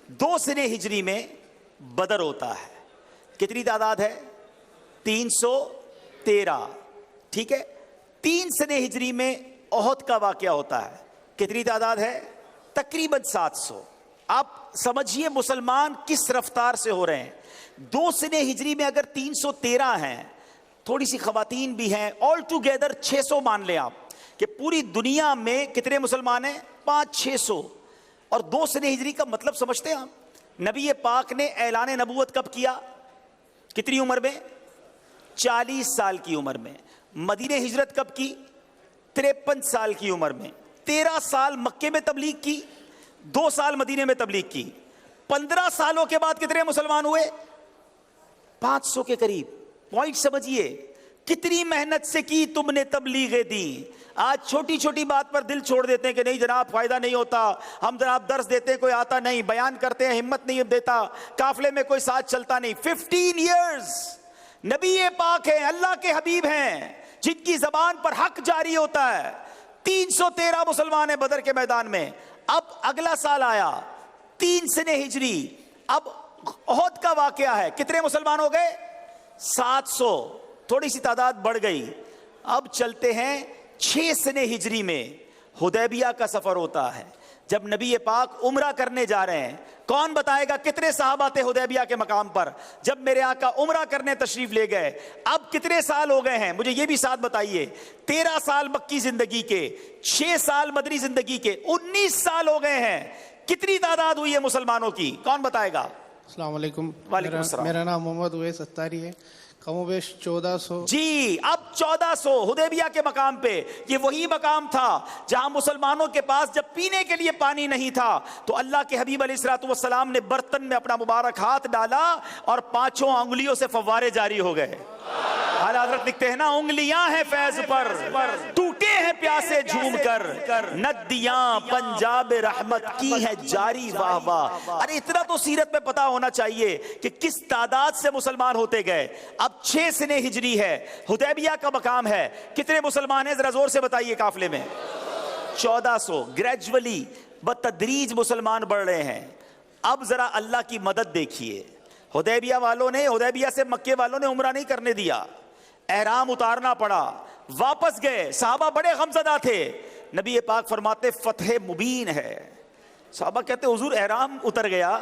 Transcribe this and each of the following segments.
2 سنے ہجری میں بدر ہوتا ہے. کتنی تعداد ہے؟ 313. ٹھیک ہے. 3 سنے ہجری میں احد کا واقعہ ہوتا ہے. کتنی تعداد ہے؟ تقریباً 700. آپ سمجھیے مسلمان کس رفتار سے ہو رہے ہیں. 2 سنے ہجری میں اگر 313 ہیں, تھوڑی سی خواتین بھی ہیں, آل ٹوگیدر 600 مان لیں آپ کہ پوری دنیا میں کتنے مسلمان ہیں؟ 500-600. اور 2 سنے ہجری کا مطلب سمجھتے ہیں آپ؟ نبی پاک نے اعلان نبوت کب کیا؟ کتنی عمر میں؟ 40 سال کی عمر میں. مدینہ ہجرت کب کی؟ 53 سال کی عمر میں. 13 سال مکے میں تبلیغ کی, 2 سال مدینے میں تبلیغ کی. 15 سالوں کے بعد کتنے مسلمان ہوئے؟ 500 کے قریب. پوائنٹ سمجھیے, کتنی محنت سے کی تم نے تبلیغیں دی. آج چھوٹی چھوٹی بات پر دل چھوڑ دیتے ہیں کہ نہیں جناب فائدہ نہیں ہوتا, ہم جناب درس دیتے ہیں کوئی آتا نہیں, بیان کرتے ہیں ہمت نہیں دیتا, قافلے میں کوئی ساتھ چلتا نہیں. 15 ایئرز نبی پاک ہیں, اللہ کے حبیب ہیں, جن کی زبان پر حق جاری ہوتا ہے. 313 مسلمان ہیں بدر کے میدان میں. اب اگلا سال آیا 3 سنے ہجری, اب احد کا واقعہ ہے. کتنے مسلمان ہو گئے؟ 700. تھوڑی سی تعداد بڑھ گئی. اب چلتے ہیں 6 سنے ہجری میں. حدیبیہ کا سفر ہوتا ہے. جب نبی پاک عمرہ کرنے جا رہے ہیں, کون بتائے گا کتنے صحابہ تھے حدیبیہ کے مقام پر جب میرے آقا عمرہ کرنے تشریف لے گئے؟ اب کتنے سال ہو گئے ہیں مجھے یہ بھی ساتھ بتائیے. 13 سال مکی زندگی کے, 6 سال مدنی زندگی کے, 19 سال ہو گئے ہیں. کتنی تعداد ہوئی ہے مسلمانوں کی؟ کون بتائے گا؟ السلام علیکم. وعلیکم السلام. میرا نام محمد اویس اتاری ہے. کم و بیش 1400. جی اب 1400 حدیبیہ کے مقام پہ. یہ وہی مقام تھا جہاں مسلمانوں کے پاس جب پینے کے لیے پانی نہیں تھا تو اللہ کے حبیب علیہ الصلوۃ والسلام نے برتن میں اپنا مبارک ہاتھ ڈالا اور 5 انگلیوں سے فوارے جاری ہو گئے. اعلیٰ حضرت لکھتے ہیں نا, انگلیاں ہیں فیض پر ٹوٹے ہیں پیاسے جھوم کر, ندیاں پنجاب رحمت کی ہے جاری واہ واہ. ارے اتنا تو سیرت میں پتا ہونا چاہیے کہ کس تعداد سے مسلمان ہوتے گئے. اب 6 سنے ہجری ہے, حدیبیہ کا مقام ہے. کتنے مسلمان ہیں ذرا زور سے بتائیے قافلے میں؟ 1400. گریجولی بتدریج مسلمان بڑھ رہے ہیں. اب ذرا اللہ کی مدد دیکھیے. حدیبیہ والوں نے, حدیبیہ سے مکے والوں نے عمرہ نہیں کرنے دیا, احرام اتارنا پڑا, واپس گئے. صحابہ بڑے غمزدہ تھے. نبی پاک فرماتے فتح مبین ہے. صحابہ کہتے حضور احرام اتر گیا,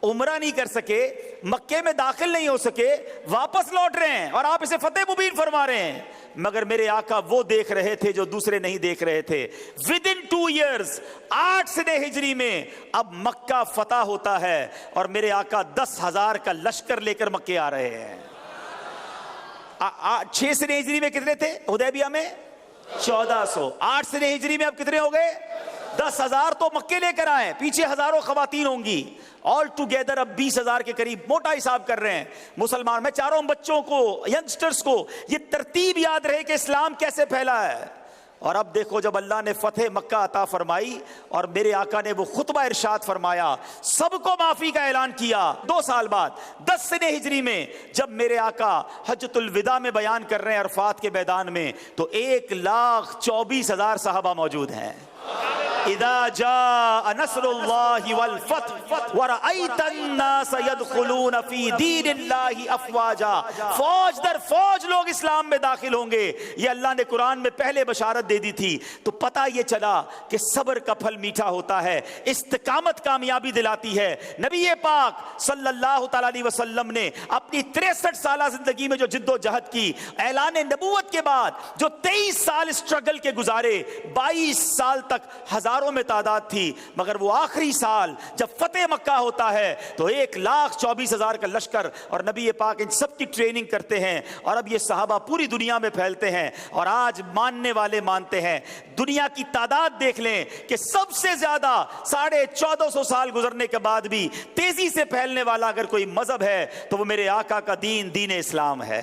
عمرہ نہیں کر سکے, مکے میں داخل نہیں ہو سکے, واپس لوٹ رہے ہیں اور آپ اسے فتح مبین فرما رہے ہیں. مگر میرے آقا وہ دیکھ رہے تھے جو دوسرے نہیں دیکھ رہے تھے. ودن 2 ایئرز 8 سنے ہجری میں اب مکہ فتح ہوتا ہے اور میرے آقا 10,000 کا لشکر لے کر مکے آ رہے ہیں. 6 سنے ہجری میں کتنے تھے حدیبیہ میں؟ 1400. 8 سنے ہجری میں اب کتنے ہو گئے؟ 10,000 تو مکے لے کر آئے, پیچھے ہزاروں خواتین ہوں گی. آل ٹوگیدر اب 20,000 کے قریب موٹا حساب کر رہے ہیں مسلمان. میں چاروں بچوں کو, ینگسٹرز کو یہ ترتیب یاد رہے کہ اسلام کیسے پھیلا ہے. اور اب دیکھو جب اللہ نے فتح مکہ عطا فرمائی اور میرے آقا نے وہ خطبہ ارشاد فرمایا, سب کو معافی کا اعلان کیا. 2 سال بعد 10 سنے ہجری میں جب میرے آقا حجۃ الوداع میں بیان کر رہے ہیں عرفات کے میدان میں, تو 1,24,000 صحابہ موجود ہیں. اذا جاء نصر اللہ والفتح ورأیت الناس يدخلون فی دین اللہ افواجا. فوج در فوج لوگ اسلام میں داخل ہوں گے. یہ اللہ نے قرآن میں پہلے بشارت دے دی تھی. تو پتہ یہ چلا کہ صبر کا پھل میٹھا ہوتا ہے, استقامت کامیابی دلاتی ہے. نبی پاک صلی اللہ تعالیٰ علیہ وسلم نے اپنی 63 سالہ زندگی میں جو جد و جہد کی, اعلان نبوت کے بعد جو 23 سال اسٹرگل کے گزارے, 22 سال تک ہزاروں میں تعداد تھی, مگر وہ آخری سال جب فتح مکہ ہوتا ہے تو 1,24,000 کا لشکر, اور نبی پاک ان سب کی ٹریننگ کرتے ہیں. اور اب یہ صحابہ پوری دنیا میں پھیلتے ہیں اور آج ماننے والے مانتے ہیں. دنیا کی تعداد دیکھ لیں کہ سب سے زیادہ 1450 سال گزرنے کے بعد بھی تیزی سے پھیلنے والا اگر کوئی مذہب ہے تو وہ میرے آقا کا دین, دین اسلام ہے.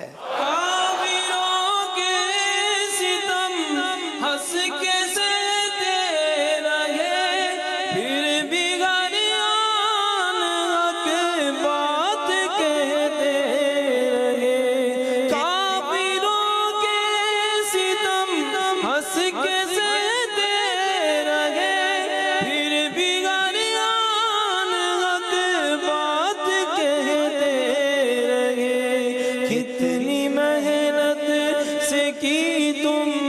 کی تم